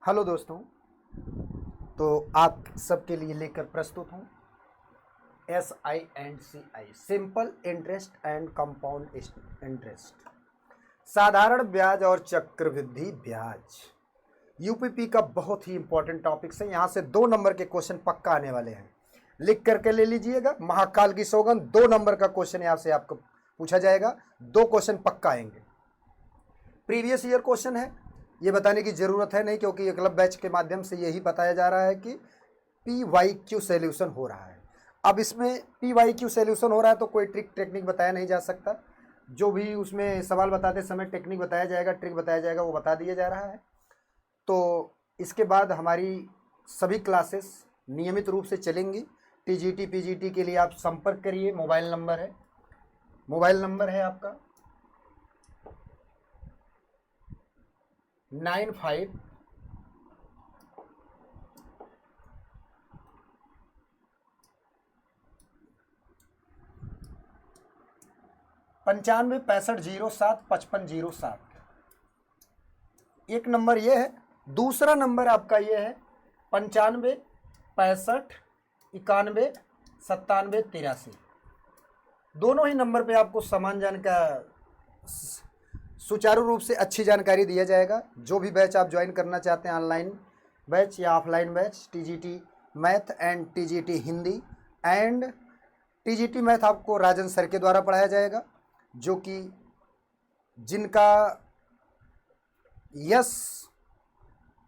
Hello दोस्तों। तो आप सबके लिए लेकर प्रस्तुत हूँ SI&CI simple interest and compound interest, साधारण ब्याज और चक्रवृद्धि ब्याज। यूपीपी का बहुत ही इंपॉर्टेंट टॉपिक है। यहाँ से 2 नंबर के क्वेश्चन पक्का आने वाले हैं, लिख करके ले लीजिएगा। महाकाल की सौगंध 2 नंबर का क्वेश्चन यहाँ से आपको पूछा जाएगा। 2 क्वेश्चन पक्का आएंगे। प्रीवियस ईयर क्वेश्चन है, ये बताने की ज़रूरत है नहीं, क्योंकि क्लब बैच के माध्यम से यही बताया जा रहा है कि PYQ सॉल्यूशन हो रहा है। अब इसमें PYQ सॉल्यूशन हो रहा है तो कोई टेक्निक बताया नहीं जा सकता। जो भी उसमें सवाल बताते समय टेक्निक बताया जाएगा, ट्रिक बताया जाएगा, वो बता दिया जा रहा है। तो इसके बाद हमारी सभी क्लासेस नियमित रूप से चलेंगी। TGT PGT के लिए आप संपर्क करिए। मोबाइल नंबर है आपका 95 95 65 07 55 07। एक नंबर ये है। दूसरा नंबर आपका ये है 95 65 91 97 83। दोनों ही नंबर पे आपको समान सुचारू रूप से अच्छी जानकारी दिया जाएगा। जो भी बैच आप ज्वाइन करना चाहते हैं, ऑनलाइन बैच या offline batch, TGT math and TGT Hindi and TGT math आपको राजन सर के द्वारा पढ़ाया जाएगा, जो कि जिनका यश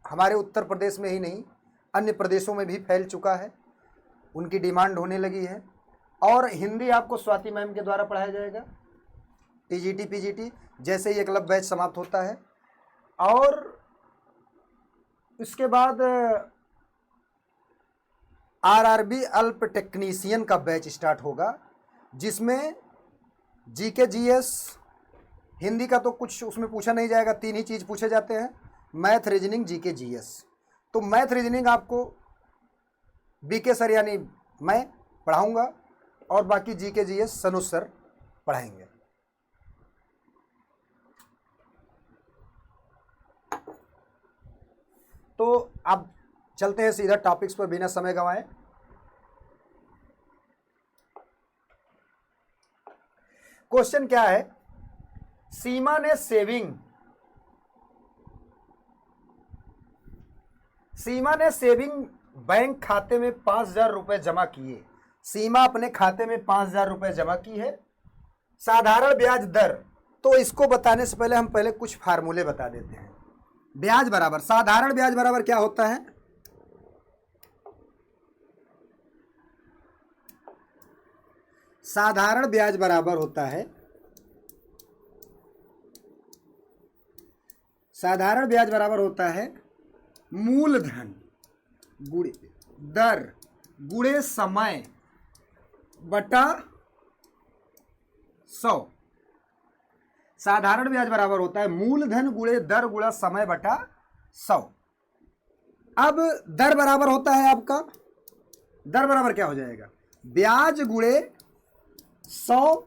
हमारे उत्तर प्रदेश में ही नहीं अन्य प्रदेशों में भी फैल चुका है, उनकी डिमांड होने लगी है। और हिंदी आपको स्वाति मैम के द्वारा पढ़ाया जाएगा। TGT PGT जैसे ये क्लब बैच समाप्त होता है, और इसके बाद RRB अल्प टेक्नीशियन का बैच स्टार्ट होगा, जिसमें GK GS हिंदी का तो कुछ उसमें पूछा नहीं जाएगा। 3 ही चीज़ पूछे जाते हैं, मैथ, रीजनिंग, GK GS। तो मैथ रीजनिंग आपको BK सर यानी मैं पढ़ाऊंगा, और बाकी GK GS सनुज सर पढ़ाएंगे। तो अब चलते हैं सीधा टॉपिक्स पर बिना समय गंवाए। क्वेश्चन क्या है? सीमा ने सेविंग बैंक खाते में 5,000 रुपए जमा किए। सीमा अपने खाते में 5,000 रुपए जमा की है। साधारण ब्याज दर, तो इसको बताने से पहले हम कुछ फार्मूले बता देते हैं। ब्याज बराबर, साधारण ब्याज बराबर क्या होता है? साधारण ब्याज बराबर होता है, साधारण ब्याज बराबर होता है मूलधन गुणे दर गुणे समय बटा 100। साधारण ब्याज बराबर होता है मूलधन गुणे दर गुणा समय बटा 100। अब दर बराबर होता है आपका, दर बराबर क्या हो जाएगा? ब्याज गुणे 100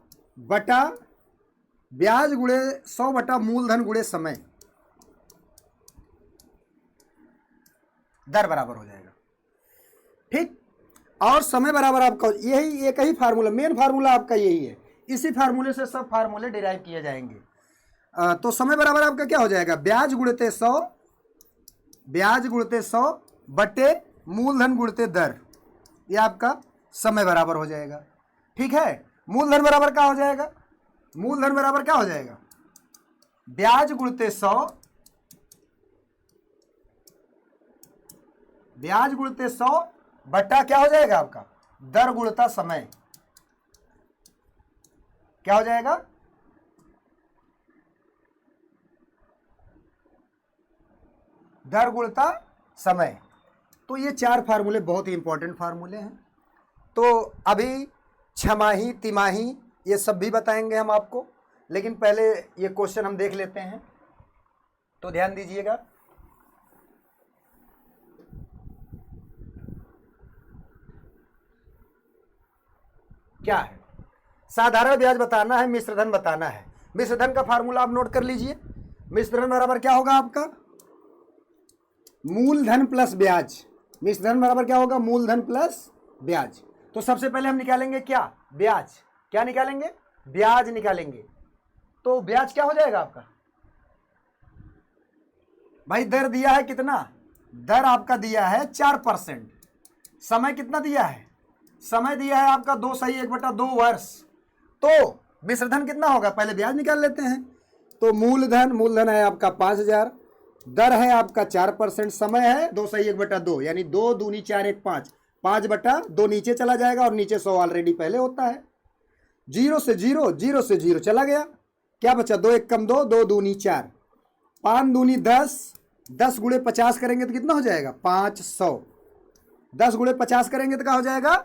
बटा मूलधन गुणे समय, दर बराबर हो जाएगा। ठीक। और समय बराबर आपका यही एक ही फार्मूला, मेन फार्मूला आपका यही है। इसी फार्मूले से सब फार्मूले डिराइव किए जाएंगे। तो समय बराबर आपका क्या हो जाएगा? ब्याज गुणते 100 बटे मूलधन गुणते दर, ये आपका समय बराबर हो जाएगा। ठीक है। मूलधन बराबर क्या हो जाएगा? मूलधन बराबर क्या हो जाएगा? ब्याज गुणते 100 बटा क्या हो जाएगा आपका? दर गुणता समय। क्या हो जाएगा? दर गुणता समय। तो ये 4 फार्मूले बहुत ही इंपॉर्टेंट फार्मूले हैं। तो अभी छमाही, तिमाही ये सब भी बताएंगे हम आपको, लेकिन पहले ये क्वेश्चन हम देख लेते हैं। तो ध्यान दीजिएगा। क्या है? साधारण ब्याज बताना है, मिश्रधन बताना है। मिश्रधन का फार्मूला आप नोट कर लीजिए। मिश्रधन बराबर क्या होगा आपका? मूलधन प्लस ब्याज, मिश्र धन बराबर क्या होगा, मूलधन प्लस ब्याज। तो सबसे पहले हम निकालेंगे क्या, ब्याज। क्या निकालेंगे, ब्याज निकालेंगे। तो ब्याज क्या हो जाएगा आपका, भाई दर दिया है कितना, दर आपका दिया है 4%। समय कितना दिया है, समय दिया है आपका 2/1/2 वर्ष। तो मिश्रधन कितना होगा, पहले ब्याज निकाल लेते हैं। तो मूलधन है आपका 5,000, दर है आपका 4%, समय है 2/1/2, यानी 2 दूनी 4 1 5, 5/2 नीचे चला जाएगा और नीचे 100 ऑलरेडी पहले होता है। 0 से 0, 0 से 0 चला गया, क्या बचा, 2 1 कम 2, 2 दूनी 4, 5 दूनी 10, 10 गुणे 50 करेंगे तो कितना हो जाएगा, 500। 10 गुणे 50 करेंगे तो क्या हो जाएगा,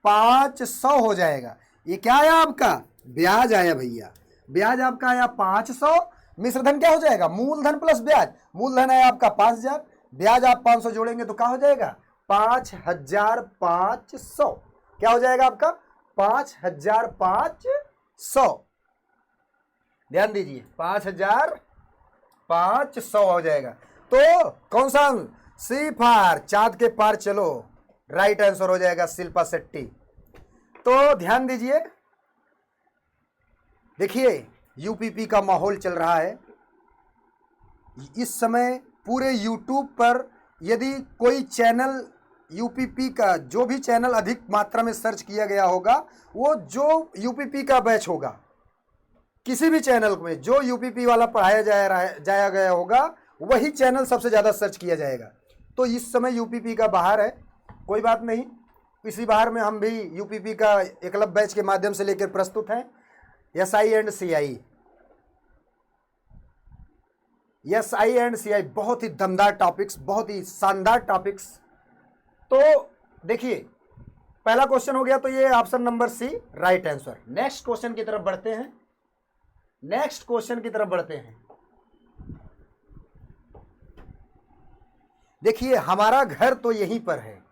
500 हो जाएगा। ये क्या आया आपका, ब्याज आया भैया, ब्याज आपका आया 500। मिश्रधन क्या हो जाएगा, मूलधन प्लस ब्याज। मूलधन है आपका 5,000, ब्याज आप 500 जोड़ेंगे तो क्या हो जाएगा, 5,500। क्या हो जाएगा आपका, 5,500। ध्यान दीजिए, 5,500 हो जाएगा। तो कौन सा, सी फार, चांद के पार चलो, राइट आंसर हो जाएगा शिल्पा शेट्टी। तो ध्यान दीजिए, देखिए यूपीपी का माहौल चल रहा है इस समय पूरे यूट्यूब पर। यदि कोई चैनल यूपीपी का, जो भी चैनल अधिक मात्रा में सर्च किया गया होगा, वो जो यूपीपी का बैच होगा, किसी भी चैनल में जो यूपीपी वाला पढ़ाया जाया गया होगा, वही चैनल सबसे ज़्यादा सर्च किया जाएगा। तो इस समय यूपीपी का बाहर है, कोई बात नहीं, इसी बाहर में हम भी यूपीपी का एकलव्य बैच के माध्यम से लेकर प्रस्तुत हैं। SI and CI, SI and CI बहुत ही दमदार टॉपिक्स, बहुत ही शानदार टॉपिक्स। तो देखिए पहला क्वेश्चन हो गया, तो ये option number C right answer. Next question की तरफ बढ़ते हैं, नेक्स्ट क्वेश्चन की तरफ बढ़ते हैं। देखिए हमारा घर तो यहीं पर है,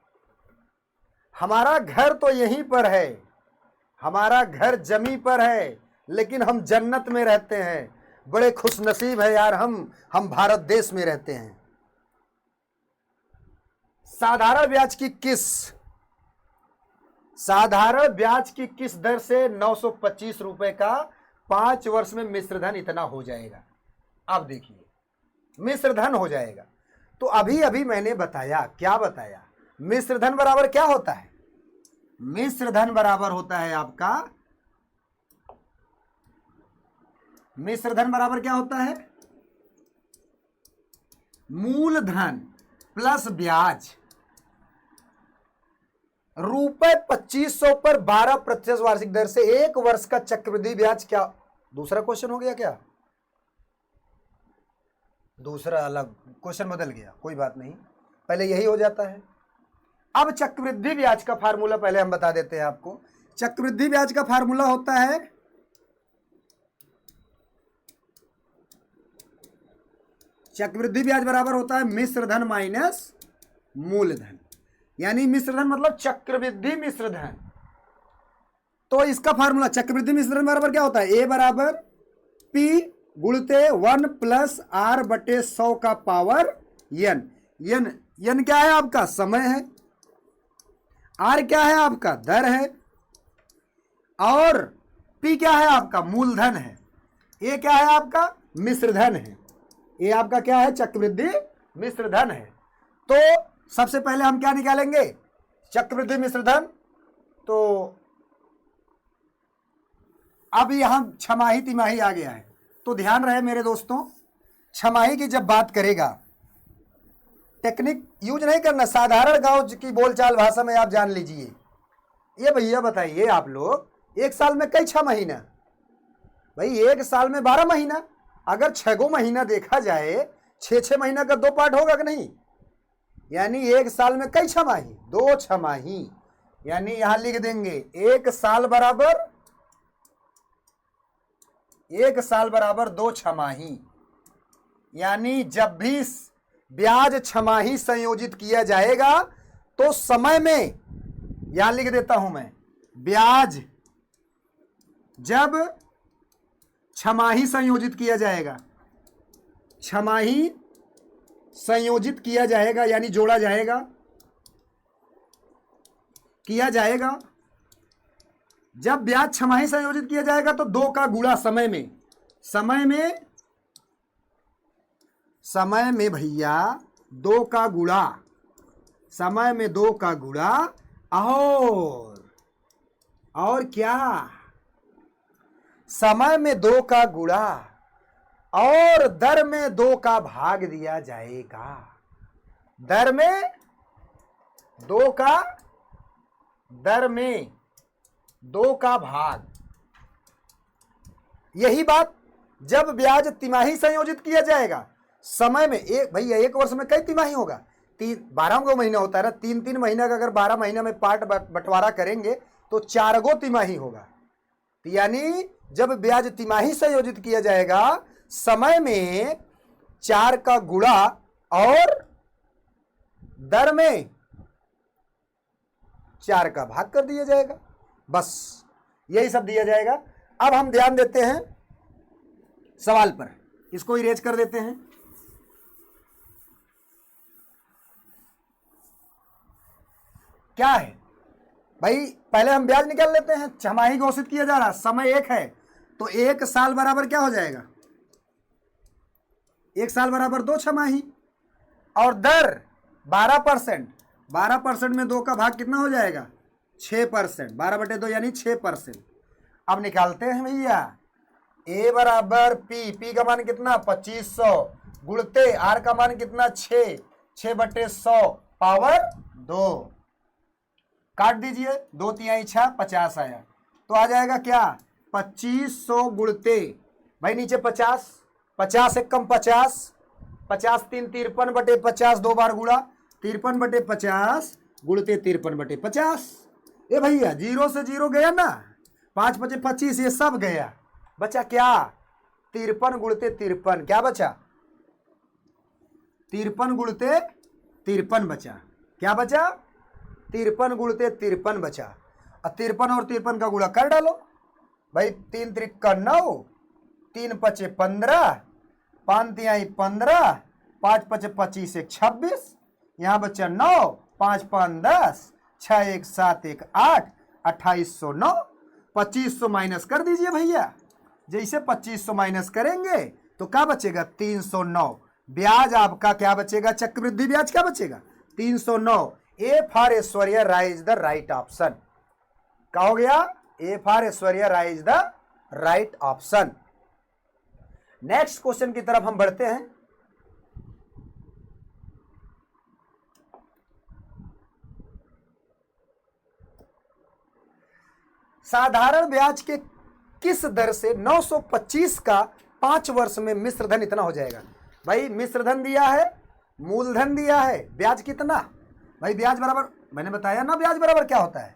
हमारा घर तो यहीं पर है, हमारा घर जमी पर है, लेकिन हम जन्नत में रहते हैं। बड़े खुशनसीब है यार हम भारत देश में रहते हैं। साधारण ब्याज की किस दर से 925 रुपए का 5 वर्ष में मिश्रधन इतना हो जाएगा। अब देखिए मिश्रधन हो जाएगा। तो अभी मैंने बताया, क्या बताया, मिश्रधन बराबर क्या होता है, मिश्रधन बराबर होता है आपका, मिश्रधन बराबर क्या होता है, मूलधन प्लस ब्याज। ₹2500 पर 12% वार्षिक दर से 1 वर्ष का चक्रवृद्धि ब्याज। क्या दूसरा क्वेश्चन हो गया, क्या दूसरा अलग क्वेश्चन बदल गया, कोई बात नहीं, पहले यही हो जाता है। अब चक्रवृद्धि ब्याज का फार्मूला पहले हम बता देते हैं आपको। चक्रवृद्धि ब्याज का फार्मूला होता है, चक्रवृद्धि ब्याज बराबर होता है मिश्रधन माइनस मूलधन, यानी मिश्रधन मतलब चक्रवृद्धि मिश्रधन। तो इसका फार्मूला चक्रवृद्धि मिश्रधन बराबर क्या होता है, ए बराबर पी गुणते 1 + R/100 का पावर n। n क्या है आपका, समय है, आर क्या है आपका, दर है, और पी क्या है आपका, मूलधन है, ए क्या है आपका, मिश्रधन है। ये आपका क्या है, चक्रवृद्धि मिश्रधन है। तो सबसे पहले हम क्या निकालेंगे, चक्रवृद्धि मिश्रधन। तो अब यहां छमाही तिमाही आ गया है, तो ध्यान रहे मेरे दोस्तों, छमाही की जब बात करेगा, टेक्निक यूज नहीं करना, साधारण गांव की बोलचाल भाषा में आप जान लीजिए। ये भैया बताइए आप लोग, एक साल में कई 6 महीना, भाई एक साल में 12 महीना, अगर 6 महीना देखा जाए, 6 महीना का 2 पार्ट होगा कि नहीं, यानी एक साल में कई छमाही, 2 छमाही, यानी यहां लिख देंगे एक साल बराबर 2 छमाही। यानी जब भी ब्याज छमाही संयोजित किया जाएगा तो समय में, यहां लिख देता हूं मैं, ब्याज जब छमाही संयोजित किया जाएगा, छमाही संयोजित किया जाएगा यानी जोड़ा जाएगा, किया जाएगा। जब ब्याज छमाही संयोजित किया जाएगा तो 2 का गुणा समय में, समय में भैया 2 का गुणा, समय में 2 का गुणा और क्या, समय में 2 का गुणा और दर में 2 का भाग दिया जाएगा। दर में 2 का, दर में 2 का भाग। यही बात जब ब्याज तिमाही संयोजित किया जाएगा, समय में एक, भैया एक वर्ष में कई तिमाही होगा, 12 गो महीना होता है ना, 3-3 महीना का अगर 12 महीना में पार्ट बंटवारा करेंगे तो 4 गो तिमाही होगा। यानी जब ब्याज तिमाही संयोजित किया जाएगा, समय में 4 का गुणा और दर में 4 का भाग कर दिया जाएगा, बस यही सब दिया जाएगा। अब हम ध्यान देते हैं सवाल पर, इसको इरेज कर देते हैं। क्या है भाई, पहले हम ब्याज निकाल लेते हैं। छमाही घोषित किया जा रहा, समय 1 है तो 1 साल बराबर क्या हो जाएगा, 1 साल बराबर 2 छमाही, और दर 12%, 12% में 2 का भाग कितना हो जाएगा, 6%, 12/2 यानी 6%। अब निकालते हैं भैया, ए बराबर पी का मान कितना 2500 गुणते आर का मान कितना 6/100 पावर 2, काट दीजिए, 2 तिहाई 6, 50 आया तो आ जाएगा क्या 2500 गुणते, भाई नीचे 50, 50 एक कम 50, 50 3 53/50 2 बार गुणा 53/50 गुणते 53/50। ए भैया 0 से 0 गया ना, 5 5 25, ये सब गया, बचा क्या 53 गुणते 53, क्या बचा 53 गुणते 53 बचा, क्या बचा 53 गुणते 53 बचा। अब 53 और 53 का गुणा कर डालो भाई, 3 त्रिक 9, 3 पचे 15, 5 तिहाई 15, 5 पचे 25 1 26, यहाँ बचा 9, 5 5 10, 6 1 7 1 8, 2809, 2500 माइनस कर दीजिए भैया। जैसे 2500 माइनस करेंगे तो क्या बचेगा 309, ब्याज आपका क्या बचेगा, चक्रवृद्धि ब्याज क्या बचेगा 309। A for Aishwarya Rai is the right option, क्या हो गया, A for Aishwarya Rai is the right option. Next question की तरफ हम बढ़ते हैं। साधारण ब्याज के किस दर से 925 का 5 वर्ष में मिश्रधन इतना हो जाएगा। भाई मिश्रधन दिया है, मूलधन दिया है, ब्याज कितना, भाई ब्याज बराबर, मैंने बताया ना ब्याज बराबर क्या होता है,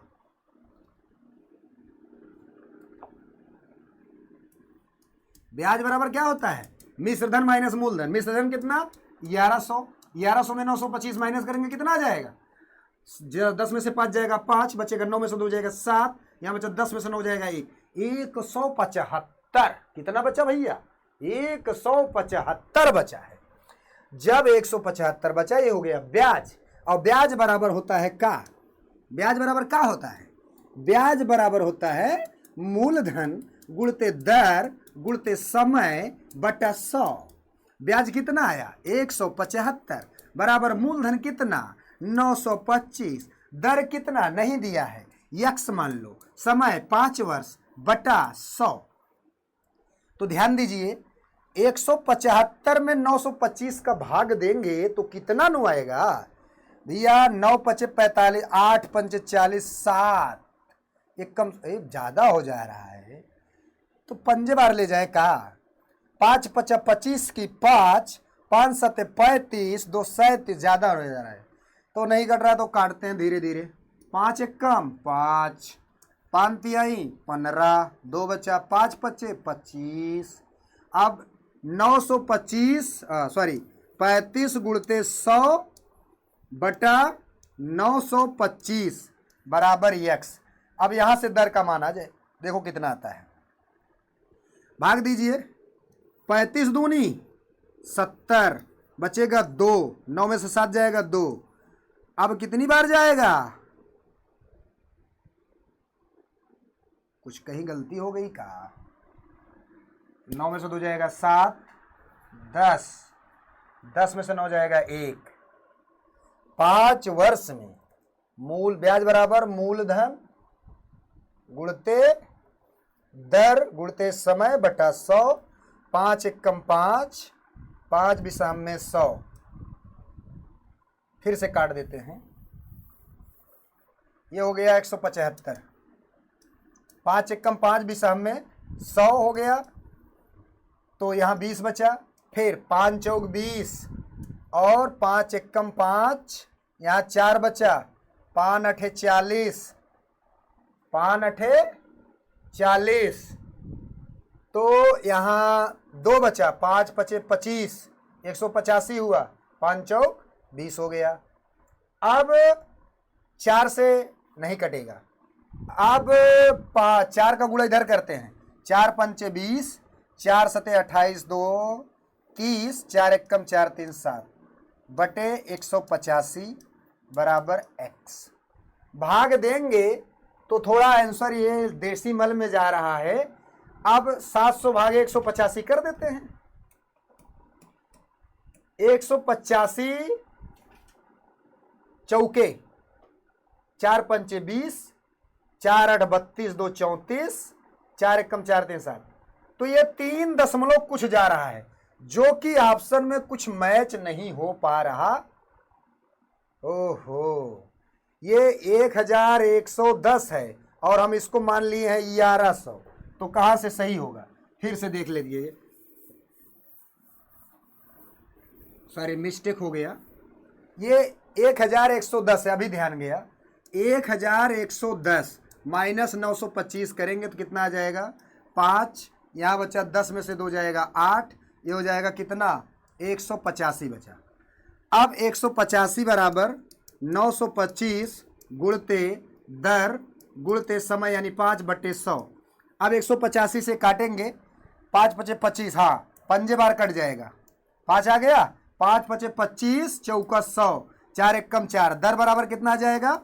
ब्याज बराबर क्या होता है, मिश्रधन माइनस मूलधन। मिश्रधन कितना 1100, 1100 में 925 माइनस करेंगे कितना आ जाएगा, 10 में से 5 जाएगा 5, बचेगा 9 में से 2 जाएगा 7, यहाँ बचा 10 में से 9 जाएगा 175, कितना बचा भैया 175 बचा है। जब 175 बचा, ये हो गया ब्याज, और ब्याज बराबर होता है का, ब्याज बराबर क्या होता है, ब्याज बराबर होता है मूलधन गुणते दर गुणते समय बटा 100। ब्याज कितना आया 175 बराबर मूलधन कितना 925, दर कितना नहीं दिया है, यक्स मान लो, समय 5 वर्ष बटा 100। तो ध्यान दीजिए 175 में 925 का भाग देंगे तो कितना नु आएगा भैया, 9 पचे 45, 8 पंचे 40, 7, एक कम ज्यादा हो जा रहा है तो पंजे बार ले जाए का, 5 पचा 25 की 5, 5 सते 35, 2 37 ज्यादा हो जा रहा है तो नहीं कट रहा तो काटते हैं धीरे धीरे, 5 एक कम 5, 5 तिहाई 15, 2 बचा 5 पचे 25। अब 35 गुणते 100 बटा 925 बराबर यक्स। अब यहां से दर का मान आ जाए, देखो कितना आता है, भाग दीजिए, 35 दूनी 70 बचेगा 2, 9 में से 7 जाएगा 2। अब कितनी बार जाएगा? कुछ कहीं गलती हो गई का? 9 में से 2 जाएगा 7, 10, 10 में से 9 जाएगा 1। 5 वर्ष में मूल ब्याज बराबर मूलधन गुणते दर गुणते समय बटा 100। 5 एकम 5, 5 विषम में 100। फिर से काट देते हैं, ये हो गया 175। 5 एकम 5 विषम में 100 हो गया, तो यहाँ 20 बचा। फिर 5 चौक 20 और 5 एकम 5, यहाँ 4 बचा। 5 अठे 40, 5 अठे 40, तो यहाँ 2 बचा। 5 पचे 25, 185 हुआ। 5 चौक 20 हो गया। अब 4 से नहीं कटेगा। अब 4 का गुणा इधर करते हैं। 4 पंचे 20, 4 सते 28, 2 30, 4 एकम 4 3 7 बटे 185 बराबर x। भाग देंगे तो थोड़ा आंसर ये डेसिमल में जा रहा है। अब 700 भागे 185 कर देते हैं। 185 चौके, 4 पंचे 20, 4 8 32, 2 34, 4 एकम 4 3 7। तो ये 3 दशमलव कुछ जा रहा है, जो कि ऑप्शन में कुछ मैच नहीं हो पा रहा। ओहो, ये 1110 है और हम इसको मान लिए हैं 1100, तो कहां से सही होगा? फिर से देख लीजिए, सॉरी मिस्टेक हो गया। ये 1110 है, अभी ध्यान गया। 1110 माइनस 925 करेंगे तो कितना आ जाएगा? 5, यहाँ बचा 10 में से 2 जाएगा 8, ये हो जाएगा कितना? 185 बचा। अब 185 बराबर 925 गुणते दर गुणते समय यानी 5 बटे 100। अब 185 से काटेंगे, 5 पचे 25, हाँ पंजे बार कट जाएगा। 5 आ गया, 5 पचे 25 चौका 100, 4 एकम 4, दर बराबर कितना आ जाएगा?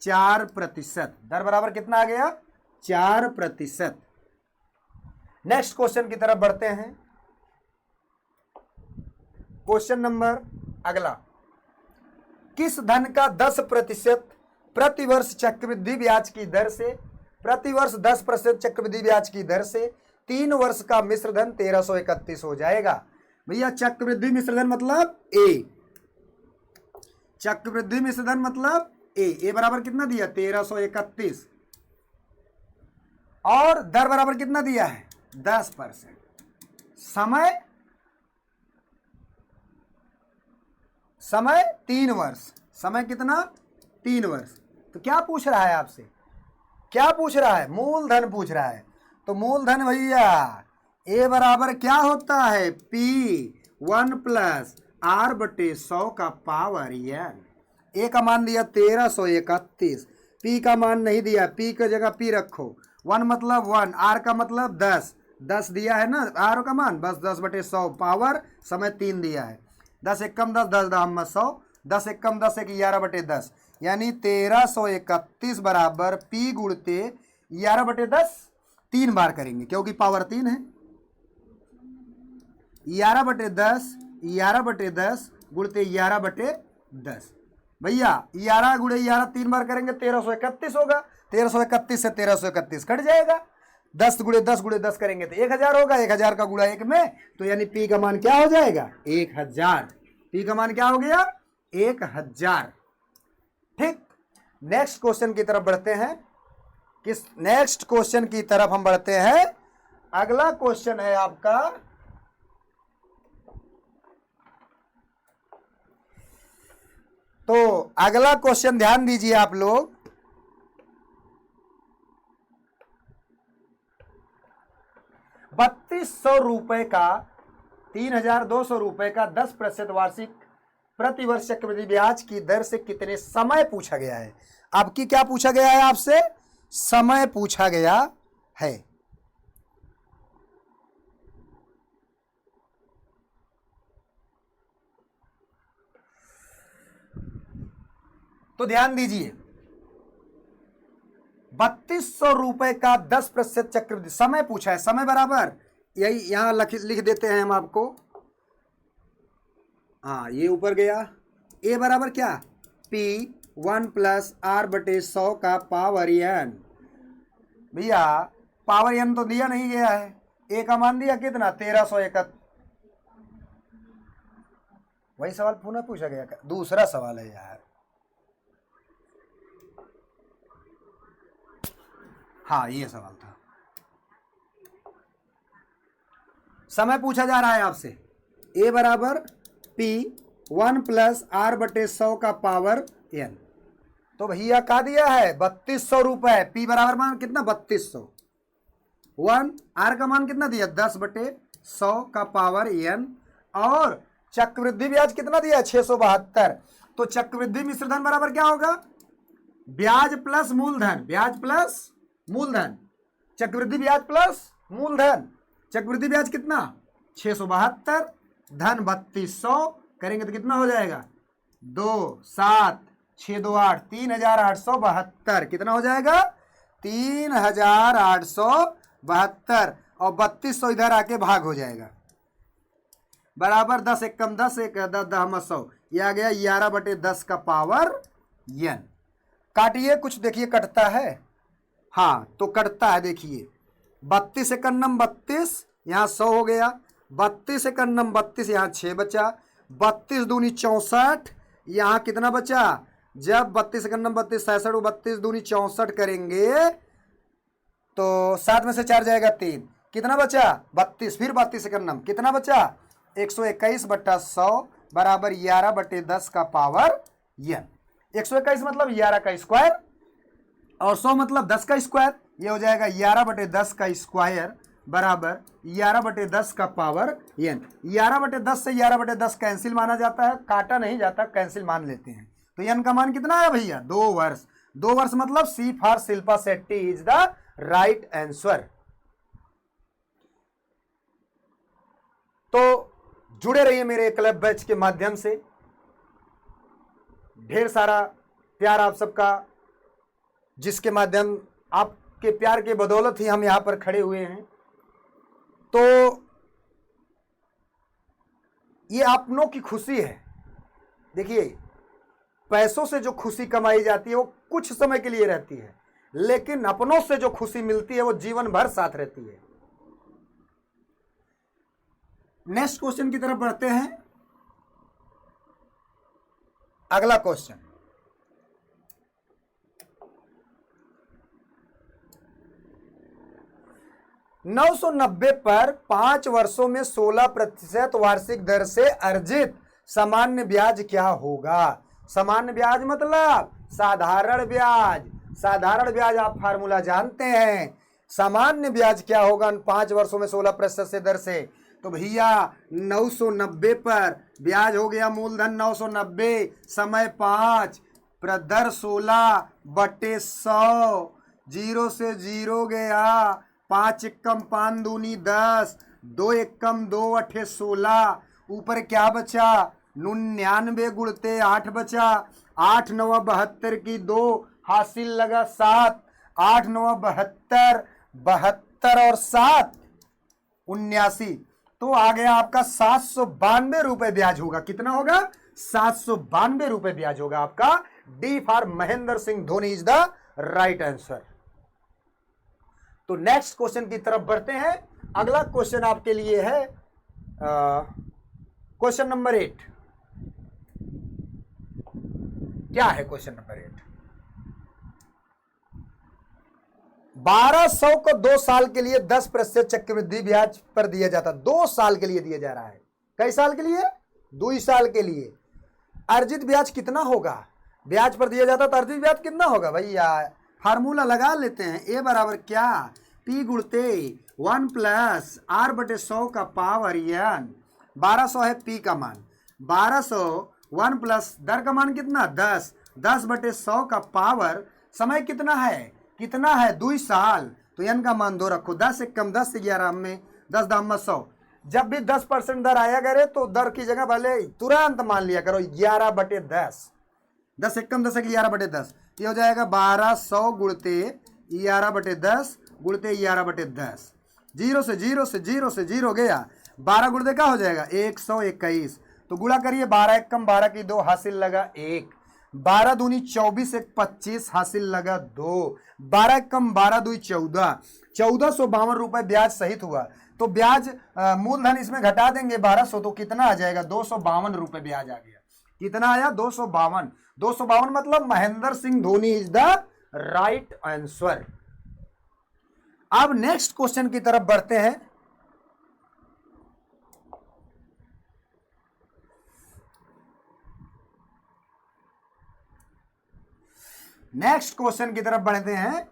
4%। दर बराबर कितना आ गया? 4%। नेक्स्ट क्वेश्चन की तरफ बढ़ते हैं। क्वेश्चन नंबर अगला, किस धन का 10% प्रतिवर्ष चक्रवृद्धि ब्याज की दर से, प्रतिवर्ष 10% चक्रवृद्धि ब्याज की दर से 3 वर्ष का मिश्र धन 1331 हो जाएगा? भैया चक्रवृद्धि मिश्र धन मतलब ए, चक्रवृद्धि मिश्र धन मतलब ए बराबर कितना दिया? 1331, और दर बराबर कितना दिया है? 10%। समय, समय 3 वर्ष। समय कितना? 3 वर्ष। तो क्या पूछ रहा है आपसे? क्या पूछ रहा है? मूलधन पूछ रहा है। तो मूलधन भैया ए बराबर क्या होता है? P1 प्लस R बटे 100 का पावर n। ए का मान दिया 1331, P का मान नहीं दिया, P की जगह P रखो। 1 मतलब 1, R का मतलब 10, 10 दिया है ना R का मान, बस 10 बटे 100 पावर समय 3 दिया है। 10 एकम 10, 10 दाम 100, 10 एकम 10 एक 11 बटे 10, यानी 1331 बराबर P गुणते 11 बटे 10, 3 बार करेंगे क्योंकि पावर 3 है। 11 बटे 10, 11 बटे 10 गुणते 11 बटे 10। भैया 11 गुणे 11 3 बार करेंगे 1331 होगा। 1331 से 1331 कट जाएगा। 10 गुणे 10 करेंगे तो 1000 होगा। 1000 का गुणा 1 में, तो यानी P का मान क्या हो जाएगा? 1000। P का मान क्या हो गया? 1000। ठीक, नेक्स्ट क्वेश्चन की तरफ बढ़ते हैं। किस नेक्स्ट क्वेश्चन की तरफ हम बढ़ते हैं? अगला क्वेश्चन है आपका, तो अगला क्वेश्चन ध्यान दीजिए आप लोग। ₹3200 का 3200 रुपए का 10% वार्षिक प्रतिवर्ष चक्रवृद्धि ब्याज की दर से कितने समय पूछा गया है? आपकी क्या पूछा गया है? आपसे समय पूछा गया है। तो ध्यान दीजिए, 3200 रुपए का 10% चक्रवृद्धि समय पूछा है। समय बराबर यही यहां लिख देते हैं हम आपको। हाँ, ये ऊपर गया। ए बराबर क्या, P1 प्लस आर बटे 100 का पावर n। भैया पावर n तो दिया नहीं गया है। ए का मान दिया कितना, 1371। वही सवाल पुनः पूछा गया, दूसरा सवाल है यार। हाँ, ये सवाल था। समय पूछा जा रहा है आपसे। ए बराबर P1 प्लस आर बटे 100 का पावर n। तो भैया क्या दिया है, 3200 रुपए। पी बराबर मान कितना, 3200। 1 आर का मान कितना दिया, 10 बटे 100 का पावर n। और चक्रवृद्धि ब्याज कितना दिया, 672। तो चक्रवृद्धि मिश्रधन बराबर क्या होगा, ब्याज प्लस मूलधन। ब्याज प्लस मूलधन, चक्रवृद्धि ब्याज प्लस मूलधन। चक्रवृद्धि ब्याज कितना, 672 धन 3200 करेंगे तो कितना हो जाएगा, 2 7 6 2 8 3872। कितना हो जाएगा, 3872। और 3200 इधर आके भाग हो जाएगा, बराबर 10 एक कम 10 एक 10 10 100। ये आ गया 11 बटे 10 का पावर n। काटिए, कुछ देखिए कटता है। हाँ, तो कटता है, देखिए 32 एक नम 32, यहाँ 100 हो गया। 32 एक नम 32, यहाँ 6 बचा। 32 दूनी 64, यहाँ कितना बचा, जब 32 एक नम 32 67, 32 दूनी 64 करेंगे तो 7 में से 4 जाएगा 3, कितना बचा 32। फिर 32 एक नम कितना बचा, 121 बटा 100 बराबर 11 बटे 10 का पावर n। 121 मतलब 11 का स्क्वायर और 100 मतलब 10 का स्क्वायर। ये हो जाएगा 11 बटे 10 का स्क्वायर बराबर 11 बटे 10 का पावर n। 11 बटे 10 से 11 बटे 10 कैंसिल माना जाता है, काटा नहीं जाता, कैंसिल मान लेते हैं। तो n का मान कितना है भैया, 2 वर्ष। 2 वर्ष मतलब C for Shilpa Shetty is the right answer. तो जुड़े रहिए मेरे क्लब बैच के माध्यम से। ढेर सारा प्यार आप सबका, जिसके माध्यम आपके प्यार के बदौलत ही हम यहां पर खड़े हुए हैं। तो ये अपनों की खुशी है। देखिए, पैसों से जो खुशी कमाई जाती है वो कुछ समय के लिए रहती है, लेकिन अपनों से जो खुशी मिलती है वो जीवन भर साथ रहती है। नेक्स्ट क्वेश्चन की तरफ बढ़ते हैं। अगला क्वेश्चन, $990 पर 5 वर्षों में 16% वार्षिक दर से अर्जित सामान्य ब्याज क्या होगा। सामान्य ब्याज मतलब साधारण ब्याज। साधारण ब्याज आप फार्मूला जानते हैं। सामान्य ब्याज क्या होगा 5 वर्षों में 16% से दर से। तो भैया 990 पर ब्याज हो गया मूलधन 990, समय 5, दर 16 बटे 100, 0 से 0 गया, 5 एकम 5 दूनी 10, 2 एकम 2 अठे 16, ऊपर क्या बचा 99 गुणते 8 बचा, 8 9 72 की 2 हासिल लगा 7, 8 9 72, 72 और 7 79। तो आ गया आपका 792 रुपए ब्याज होगा। कितना होगा, 792 रुपए ब्याज होगा आपका। D for Mahendra Singh Dhoni is the right answer. तो नेक्स्ट क्वेश्चन की तरफ बढ़ते हैं। अगला क्वेश्चन आपके लिए है क्वेश्चन नंबर 8। क्या है क्वेश्चन नंबर 8? 1200 को 2 साल के लिए 10% चक्रवृद्धि ब्याज पर दिया जाता। 2 साल के लिए दिया जा रहा है। कई साल के लिए, 2 साल के लिए। अर्जित ब्याज कितना होगा, ब्याज पर दिया जाता तो अर्जित ब्याज कितना होगा भैया, फार्मूला लगा लेते हैं। ए बराबर क्या, पी गुणते 1 प्लस आर बटे 100 का पावर n। 1200 है पी का मान, 1200 1 प्लस दर का मान कितना 10, 10 बटे 100 का पावर, समय कितना है 2 साल। तो n का मान 2 रखो, 10 एक कम 10 से 11 में 10 दाम 100। जब भी 10% दर आया करे तो दर की जगह पहले तुरंत मान लिया करो 11 बटे 10। 10 एकम 10 11/10, ये हो जाएगा 1200 गुणते 11/10 गुणते 11/10। जीरो से जीरो गया, 12 गुणते क्या हो जाएगा 121। तो गुणा करिए, 12 एकम 12 की 2 हासिल लगा 1, 12 दूनी 24 एक 25 हासिल लगा 2, 12 एकम 12 दूई 14, 1452 रुपए ब्याज सहित हुआ। तो ब्याज मूलधन इसमें घटा देंगे 1200, तो कितना आ जाएगा 252 रुपए ब्याज आ गया। कितना आया 252। 252 मतलब Mahendra Singh Dhoni is the right answer. अब नेक्स्ट क्वेश्चन की तरफ बढ़ते हैं। नेक्स्ट क्वेश्चन की तरफ बढ़ते हैं।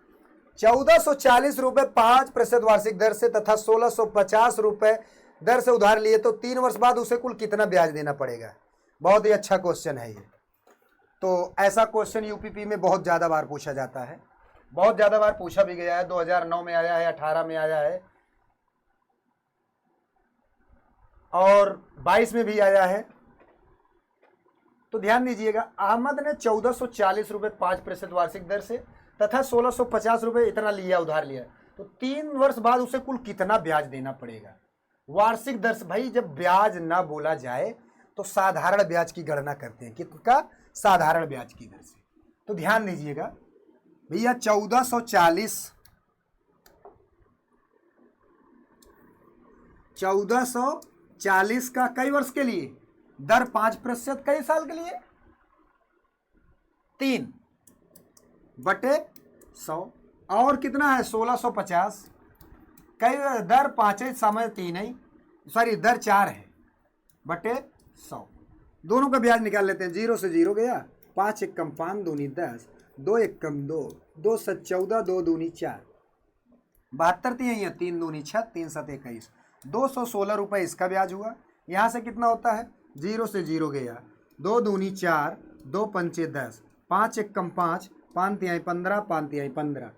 1440 रुपए 5% वार्षिक दर से तथा 1650 रुपए दर से उधार लिए तो 3 वर्ष बाद उसे कुल कितना ब्याज देना पड़ेगा। बहुत ही अच्छा क्वेश्चन है ये। तो ऐसा क्वेश्चन यूपीपी में बहुत ज्यादा बार पूछा जाता है, बहुत ज्यादा बार पूछा भी गया है। 2009 में आया है, 18 में आया है और 22 में भी आया है। तो ध्यान दीजिएगा, अहमद ने 1440 रुपए 5% वार्षिक दर से तथा 1650 रुपए इतना लिया, उधार लिया, तो 3 वर्ष बाद उसे कुल कितना ब्याज देना पड़ेगा वार्षिक दर से। भाई जब ब्याज ना बोला जाए तो साधारण ब्याज की गणना करते हैं, कितना साधारण ब्याज की दर से। तो ध्यान दीजिएगा भैया, 1440 का कई वर्ष के लिए दर 5%, कई साल के लिए 3/100 और कितना है 1650, कई दर 5 समय 3 ही, सॉरी दर 4 है बटे 100। दोनों का ब्याज निकाल लेते हैं। 0 से 0 गया, 5 एकम 5 दूनी 10, 2 एकम 2, 2 7 14, 2 दूनी 4, 72 3 3 दूनी 6, 3 7 21, 216 रुपए इसका ब्याज हुआ। यहाँ से कितना होता है, 0 से 0 गया, 2 दूनी 4, 2 पंचे 10, 5 एकम 5, 5 तिहाई 15, 5 तिहाई 15,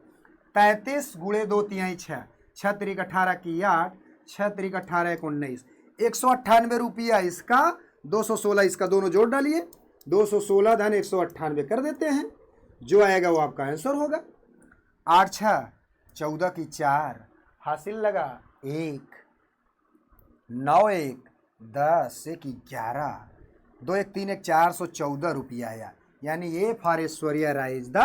33 गुणे 2 तिहाई 6, 6 त्रिक 18 की 8, 6 त्रिक 18 एक 19, 198 रुपया इसका, 216 इसका, दोनों जोड़ डालिए, 216 धन 198 कर देते हैं, जो आएगा वो आपका आंसर होगा। 8 6 14 की 4 हासिल लगा 1, 9 1 10 1 11, 2 1 3 1 414 रुपया आया। यानी ये for Aishwarya Rai is the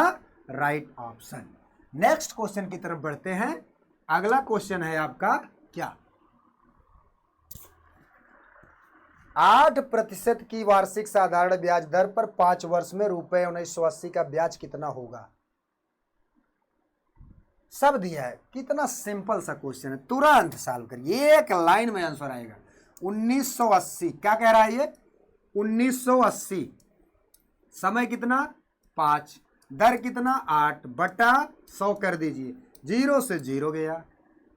right option. Next question की तरफ बढ़ते हैं। अगला क्वेश्चन है आपका क्या, 8% की वार्षिक साधारण ब्याज दर पर 5 वर्ष में रुपए 1980 का ब्याज कितना होगा। सब दिया है, कितना सिंपल सा क्वेश्चन है, तुरंत सॉल्व करिए, एक लाइन में आंसर आएगा। 1980 क्या कह रहा है ये, 1980, समय कितना 5, दर कितना 8 बटा 100 कर दीजिए। 0 से 0 गया,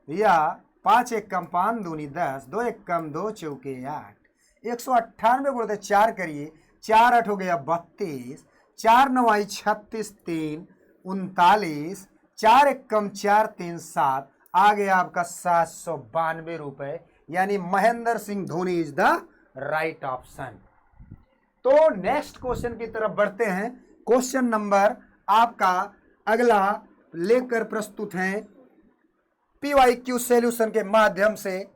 या 5 एकम 5 दूनी 10, 2 एकम 2 चौके 8, 198 गुणित 4 करिए, 4 8 हो गया 32, 4 9 36, 3 39, 4 एकम 4 3 7, आ गया आपका 792 रुपए। यानी Mahendra Singh Dhoni is the right option. तो नेक्स्ट क्वेश्चन की तरफ बढ़ते हैं। क्वेश्चन नंबर आपका अगला लेकर प्रस्तुत हैं PYQ सॉल्यूशन के माध्यम से।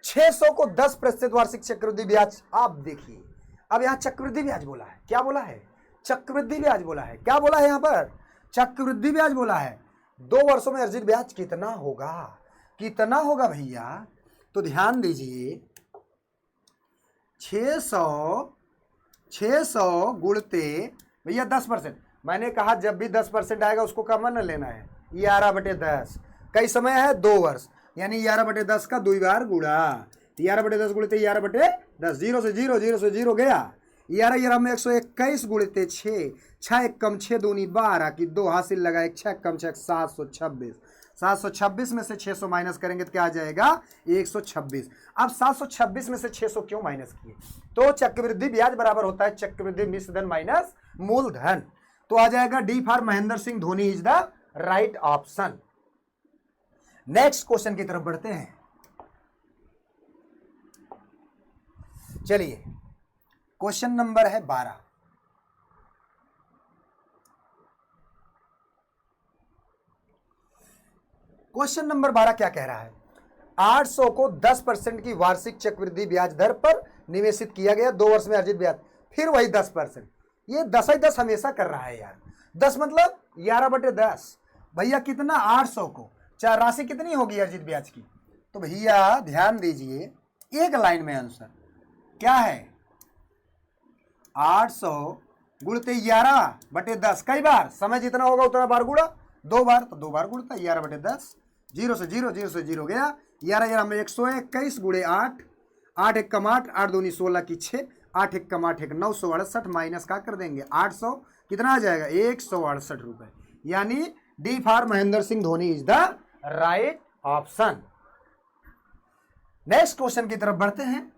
600 को 10% वार्षिक चक्रवृद्धि ब्याज। आप देखिए, अब यहां चक्रवृद्धि ब्याज बोला है, क्या बोला है, चक्रवृद्धि ब्याज बोला है, क्या बोला है यहां पर, चक्रवृद्धि ब्याज बोला है। 2 वर्षों में अर्जित ब्याज कितना होगा, कितना होगा भैया। तो ध्यान दीजिए, 600 गुणते भैया 10%। मैंने कहा जब भी 10% आएगा उसको कॉमन लेना है, 11/10, कई समय है 2 वर्ष, यानी 11/10 का 2 बार गुणा, 11/10 गुणते 11/10, 0 से 0, 0 से 0 गया, 11 में 121 गुणते 6, 6 एकम 6 दूनी 12 की 2 हासिल लगा, 1 6 कम 6 726, 726 में से 600 माइनस करेंगे तो क्या आ जाएगा 126। अब 726 में से 600 क्यों माइनस किए, तो चक्रवृद्धि ब्याज बराबर होता है चक्रवृद्धि मिश्र धन माइनस मूलधन। तो आ जाएगा D for Mahendra Singh Dhoni is the right option. Next question की तरफ बढ़ते हैं। चलिए, क्वेश्चन नंबर है 12। क्वेश्चन नंबर 12 क्या कह रहा है? 800 को 10% की वार्षिक चक्रवृद्धि ब्याज दर पर निवेशित किया गया, 2 वर्ष में अर्जित ब्याज फिर वही 10%। ये 10 ही 10 हमेशा कर रहा है यार। 10 मतलब 11/10 भैया कितना? 800 को चार राशि कितनी होगी अर्जित ब्याज की? तो भैया ध्यान दीजिए, एक लाइन में आंसर क्या है? 800 गुणते 11/10 कई बार, समय जितना होगा उतना बार गुणा, 2 बार तो 2 बार गुणता 11/10। 0 से 0, 0 से 0 गया, 11 11 में 121 गुणे 8, 8 एक कम 8, 8 दूनी 16 की 6, 8 एक कम 8 एक 968 माइनस का कर देंगे 800, कितना आ जाएगा? 168 रुपए। यानी D for Mahendra Singh Dhoni is the right option. Next question की तरफ बढ़ते हैं।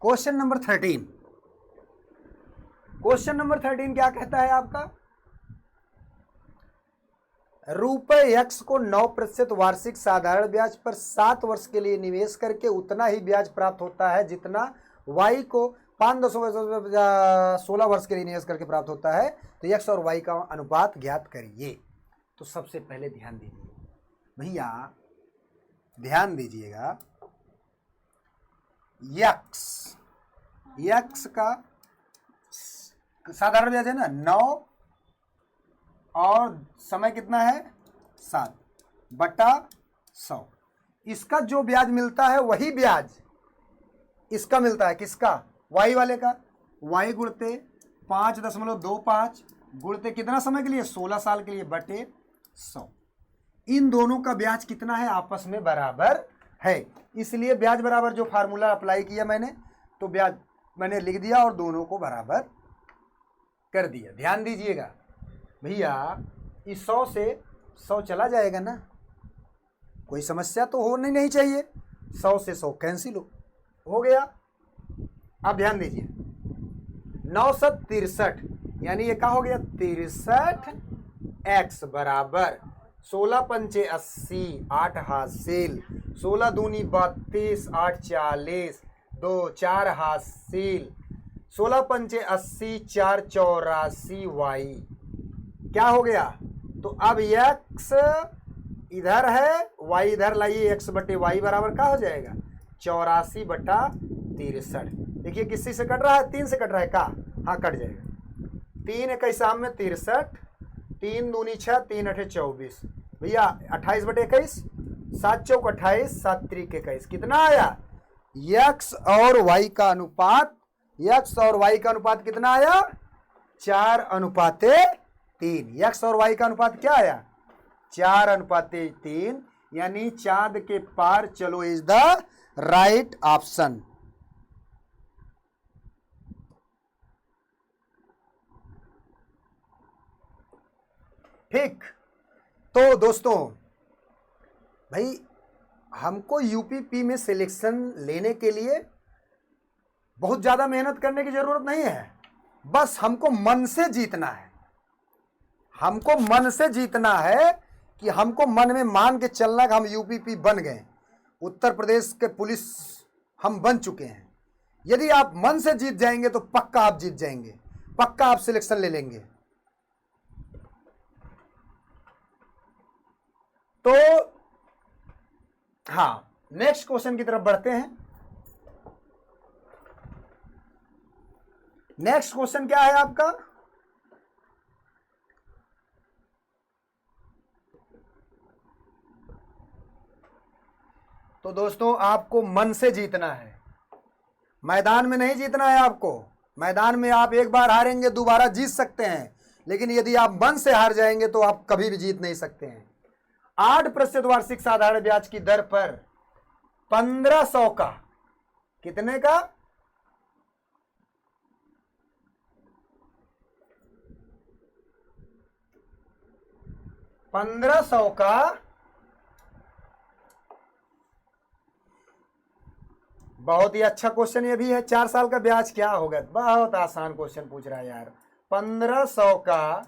Question number 13। क्वेश्चन नंबर 13 क्या कहता है आपका? रुपए x को 9% वार्षिक साधारण ब्याज पर 7 वर्ष के लिए निवेश करके उतना ही ब्याज प्राप्त होता है जितना y को 5.16 वर्ष के लिए निवेश करके प्राप्त होता है। तो x और y का अनुपात ज्ञात करिए। तो सबसे पहले ध्यान दीजिए भैया, ध्यान दीजिएगा, x का साधारण ब्याज है ना 9 और समय कितना है 7/100। इसका जो ब्याज मिलता है वही ब्याज इसका मिलता है। किसका? y वाले का। y गुणते 5.25 गुणते कितना समय के लिए? 16 साल के लिए बटे 100। इन दोनों का ब्याज कितना है? आपस में बराबर है। इसलिए ब्याज बराबर जो फार्मूला अप्लाई किया मैंने, तो ब्याज मैंने लिख दिया और दोनों को बराबर कर दिया। ध्यान दीजिएगा भैया, इस 100 से 100 चला जाएगा ना, कोई समस्या तो होनी नहीं चाहिए। 100 से 100 कैंसिल हो गया। अब ध्यान दीजिए, 963 यानी ये क्या हो गया? 63x बराबर 16 पंचे 80, 8 हासिल, 16 दूनी 32, 8 40, 2 4 हासिल, 16 पंचे 80, 4 84 y क्या हो गया? तो अब x इधर है, y इधर लाइए, x बटे y बराबर क्या हो जाएगा? 84/63। देखिए किससे से कट रहा है? 3 से कट रहा है का? हाँ कट जाएगा। 3 21 में 63, 3 दूनी 6, 3 8 24 भैया 28/21, 7 चौक 28, 7 त्रिक 21 कितना आया? x और y का अनुपात, x और y का अनुपात कितना आया? 4:3। x और y का अनुपात क्या आया? 4:3। यानी चांद के पार चलो इज द राइट ऑप्शन। ठीक, तो दोस्तों भाई हमको यूपीपी में सिलेक्शन लेने के लिए बहुत ज्यादा मेहनत करने की जरूरत नहीं है, बस हमको मन से जीतना है। हमको मन से जीतना है कि हमको मन में मान के चलना कि हम यूपीपी बन गए, उत्तर प्रदेश के पुलिस हम बन चुके हैं। यदि आप मन से जीत जाएंगे तो पक्का आप जीत जाएंगे, पक्का आप सिलेक्शन ले लेंगे। तो हाँ, नेक्स्ट क्वेश्चन की तरफ बढ़ते हैं। नेक्स्ट क्वेश्चन क्या है आपका? तो दोस्तों आपको मन से जीतना है, मैदान में नहीं जीतना है आपको। मैदान में आप एक बार हारेंगे दोबारा जीत सकते हैं, लेकिन यदि आप मन से हार जाएंगे तो आप कभी भी जीत नहीं सकते हैं। 8% वार्षिक साधारण ब्याज की दर पर 1500 का, कितने का? 1500 का बहुत ही अच्छा क्वेश्चन ये भी है। 4 साल का ब्याज क्या होगा? बहुत आसान क्वेश्चन पूछ रहा है यार। 1500 का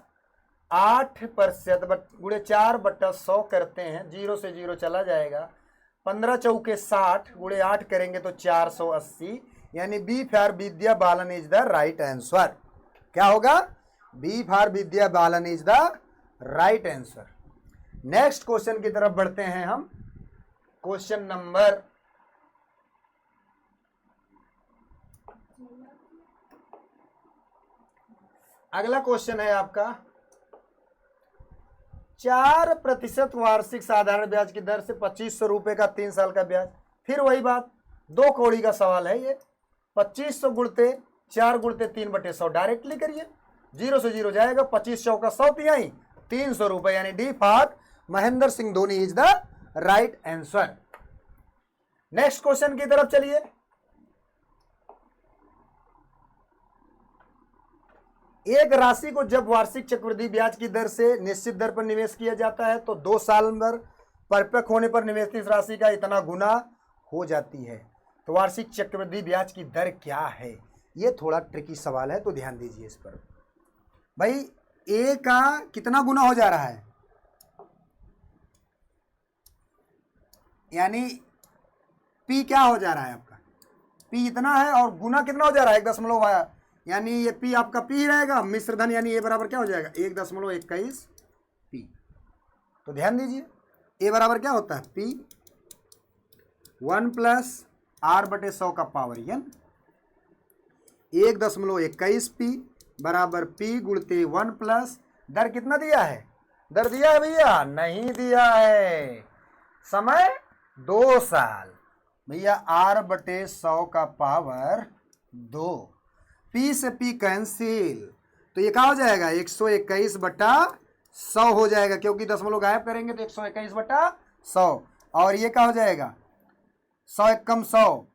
8% गुणे 4/100 करते हैं, 0 से 0 चला जाएगा। 15 चौके 60 गुणे 8 करेंगे तो 480। यानी B for Vidya Balan is the right answer. क्या होगा? B for Vidya Balan is the right answer. Next question की तरफ बढ़ते हैं हम। क्वेश्चन नंबर अगला क्वेश्चन है आपका 4% वार्षिक साधारण ब्याज की दर से 2500 रुपए का 3 साल का ब्याज। फिर वही बात, 2 कौड़ी का सवाल है ये। 2500 गुणते 4 गुणते 3/100 डायरेक्टली करिए, 0 से 0 जाएगा, 25 चौका 100 तिहाई 300 रुपए, यानी D for Mahendra Singh Dhoni is the right answer. Next question की तरफ चलिए। एक राशि को जब वार्षिक चक्रवृद्धि ब्याज की दर से निश्चित दर पर निवेश किया जाता है तो 2 साल पर परिपक्व होने पर निवेश इस राशि का इतना गुना हो जाती है। तो वार्षिक चक्रवृद्धि ब्याज की दर क्या है? ये थोड़ा ट्रिकी सवाल है, तो ध्यान दीजिए इस पर। भाई ए का कितना गुना हो जा रहा है, यानी पी क्या हो जा रहा है आपका, पी इतना है और गुना कितना हो जा रहा है 1.1, यानी ये पी आपका पी रहेगा, मिश्र धन यानी ए बराबर क्या हो जाएगा 1.21 पी। तो ध्यान दीजिए ए बराबर क्या होता है पी 1 + r/100 का पावर n, 1.21 पी बराबर पी गुणते 1 प्लस दर कितना दिया है, दर दिया है भैया? नहीं दिया है। समय 2 साल भैया, r/100 का पावर 2, पी से पी कैंसिल, तो ये क्या हो जाएगा 121/100 हो जाएगा, क्योंकि दशमलव गायब करेंगे तो 121/100, और ये क्या हो जाएगा 100 एकम 100,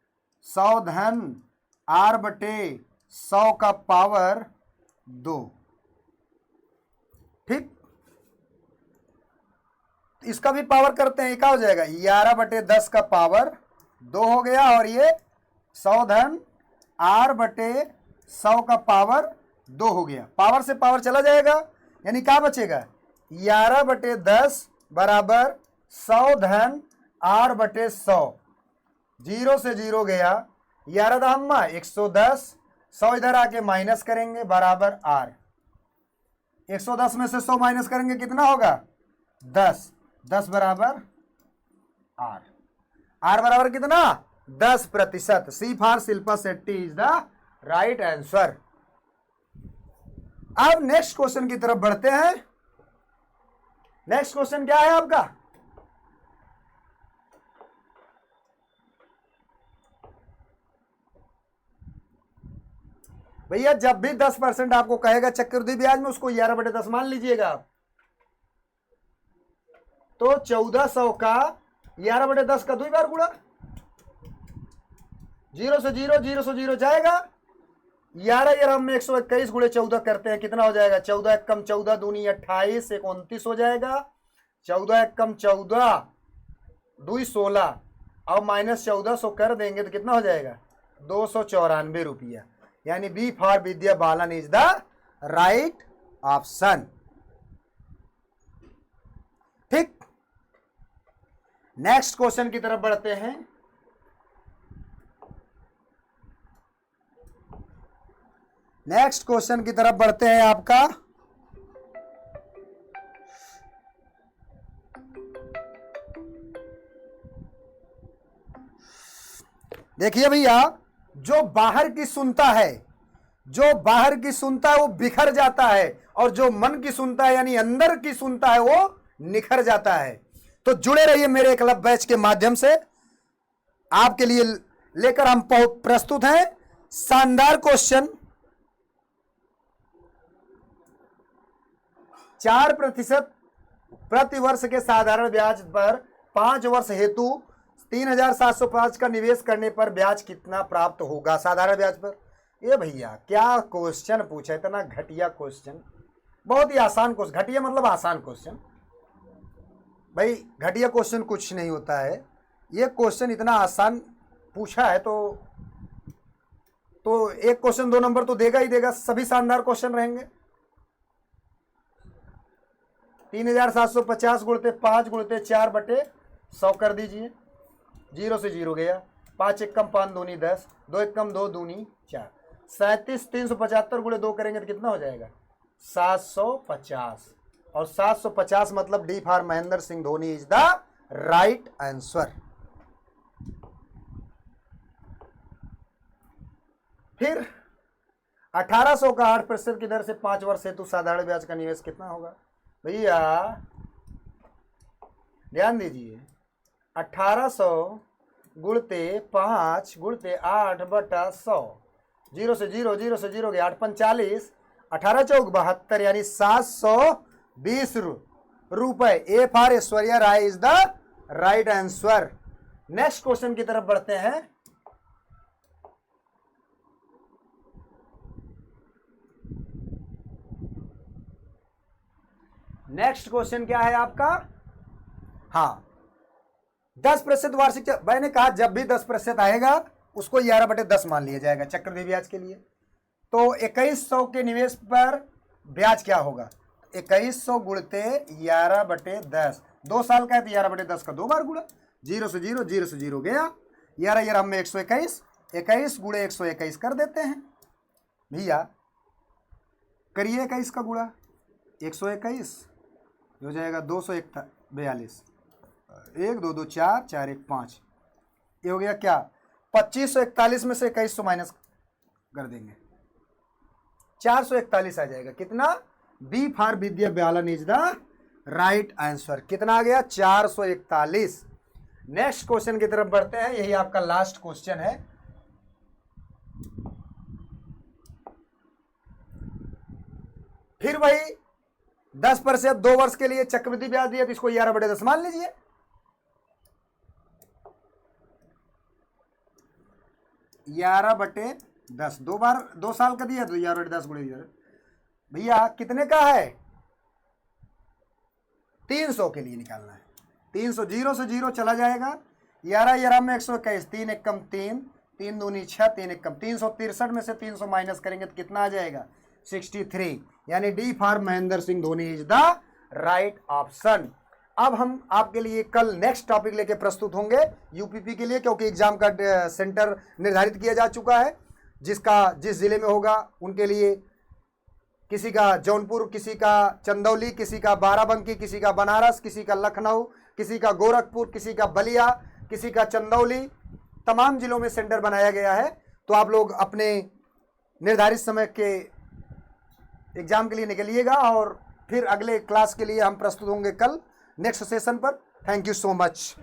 100 धन r/100 का पावर 2। ठीक, इसका भी पावर करते हैं, क्या हो जाएगा 11/10 का पावर 2 हो गया, और ये 100 धन r/100 का पावर 2 हो गया। पावर से पावर चला जाएगा, यानी क्या बचेगा 11/10 बराबर 100 धन r/100, 0 से 0 गया, 11 दाम्मा 110, 100 इधर आके माइनस करेंगे बराबर r, 110 में से 100 माइनस करेंगे कितना होगा 10, 10 बराबर r, r बराबर कितना 10%। C for Shilpa Shetty is the right answer. अब नेक्स्ट क्वेश्चन की तरफ बढ़ते हैं। नेक्स्ट क्वेश्चन क्या है आपका, भैया जब भी 10% आपको कहेगा चक्रवृद्धि ब्याज में, उसको 11/10 मान लीजिएगा आप, तो 1400 का 11/10 का 2 बार गुणा, 0 से 0, 0 से 0 जाएगा, 11 में 121 गुणे 14 करते हैं, कितना हो जाएगा 14 एकम 14 दूनी 28, 29 हो जाएगा, 14 एकम 14 2 16, और -1400 कर देंगे तो कितना हो जाएगा 294 रुपया, यानी B for Vidya Balan is the right option. ठीक, नेक्स्ट क्वेश्चन की तरफ बढ़ते हैं। नेक्स्ट क्वेश्चन की तरफ बढ़ते हैं आपका देखिए भैया, जो बाहर की सुनता है, जो बाहर की सुनता है वो बिखर जाता है, और जो मन की सुनता है यानी अंदर की सुनता है वो निखर जाता है। तो जुड़े रहिए मेरे क्लब बैच के माध्यम से, आपके लिए लेकर हम प्रस्तुत हैं शानदार क्वेश्चन। 4% प्रति वर्ष के साधारण ब्याज पर 5 वर्ष हेतु 3705 का निवेश करने पर ब्याज कितना प्राप्त होगा साधारण ब्याज पर। ये भैया क्या क्वेश्चन पूछा, इतना घटिया क्वेश्चन, बहुत ही आसान क्वेश्चन, घटिया मतलब आसान क्वेश्चन। भाई घटिया क्वेश्चन कुछ नहीं होता है, ये क्वेश्चन इतना आसान पूछा है तो एक क्वेश्चन 2 नंबर तो देगा ही देगा, सभी शानदार क्वेश्चन रहेंगे। 3750 गुणते 5 गुणते 4/100 कर दीजिए, 0 से 0 गया, 5 एकम 5 दूनी 10, 2 एकम 2 दूनी 4, 37 375 गुणे 2 करेंगे तो कितना हो जाएगा 750, और 750 मतलब D for Mahendra Singh Dhoni is the right answer. फिर 1800 का 8% की दर से 5 वर्ष हेतु साधारण ब्याज का निवेश कितना होगा? भैया ध्यान दीजिए, 1800 गुणते 5 गुणते 8/100, 0 से 0 0 से 0 गया 8 45, 18 चौक 72 यानी 720 रुपए। A for Aishwarya Rai is the right answer. Next question की तरफ बढ़ते हैं। नेक्स्ट क्वेश्चन क्या है आपका? हाँ, 10% वार्षिक, मैंने कहा जब भी 10% आएगा उसको 11/10 मान लिया जाएगा चक्रवृद्धि ब्याज के लिए। तो 2100 के निवेश पर ब्याज क्या होगा? 2100 गुणते 11/10, 2 साल का है तो 11/10 का 2 बार गुणा, 0 से 0 0 से 0 गया, 11 में 121, 21 गुणे 121 कर देते हैं भैया। करिए 21 का गुणा 121 हो जाएगा 242, 1 2 2 4 4 1 5, ये हो गया क्या? 2541 में से 2100 माइनस कर देंगे, 441 आ जाएगा। कितना? B for Vidya Balan is the right answer. कितना आ गया? 441। नेक्स्ट क्वेश्चन की तरफ बढ़ते हैं, यही आपका लास्ट क्वेश्चन है। फिर वही 10% 2 वर्ष के लिए चक्रवृद्धि ब्याज दिया तो इसको 11/10 मान लीजिए। 11/10 2 बार 2 साल का दिया तो 11/10 गुणे 11। भैया कितने का है? 300 के लिए निकालना है। 300, 0 से 0 चला जाएगा, 11 में 121, 3 एकम 3, 3 दूनी 6, 3 एकम 363 में से 300 माइनस करेंगे तो कितना आ जाएगा? 63, यानी D for Mahendra Singh Dhoni is the right option. अब हम आपके लिए कल नेक्स्ट टॉपिक लेके प्रस्तुत होंगे यूपीपी के लिए, क्योंकि एग्जाम का सेंटर निर्धारित किया जा चुका है। जिस जिले में होगा उनके लिए, किसी का जौनपुर, किसी का चंदौली, किसी का बाराबंकी, किसी का बनारस, किसी का लखनऊ, किसी का गोरखपुर, किसी का बलिया, किसी का चंदौली, तमाम जिलों में सेंटर बनाया गया है। तो आप लोग अपने निर्धारित समय के एग्जाम के लिए निकलिएगा और फिर अगले क्लास के लिए हम प्रस्तुत होंगे कल नेक्स्ट सेशन पर। Thank you so much.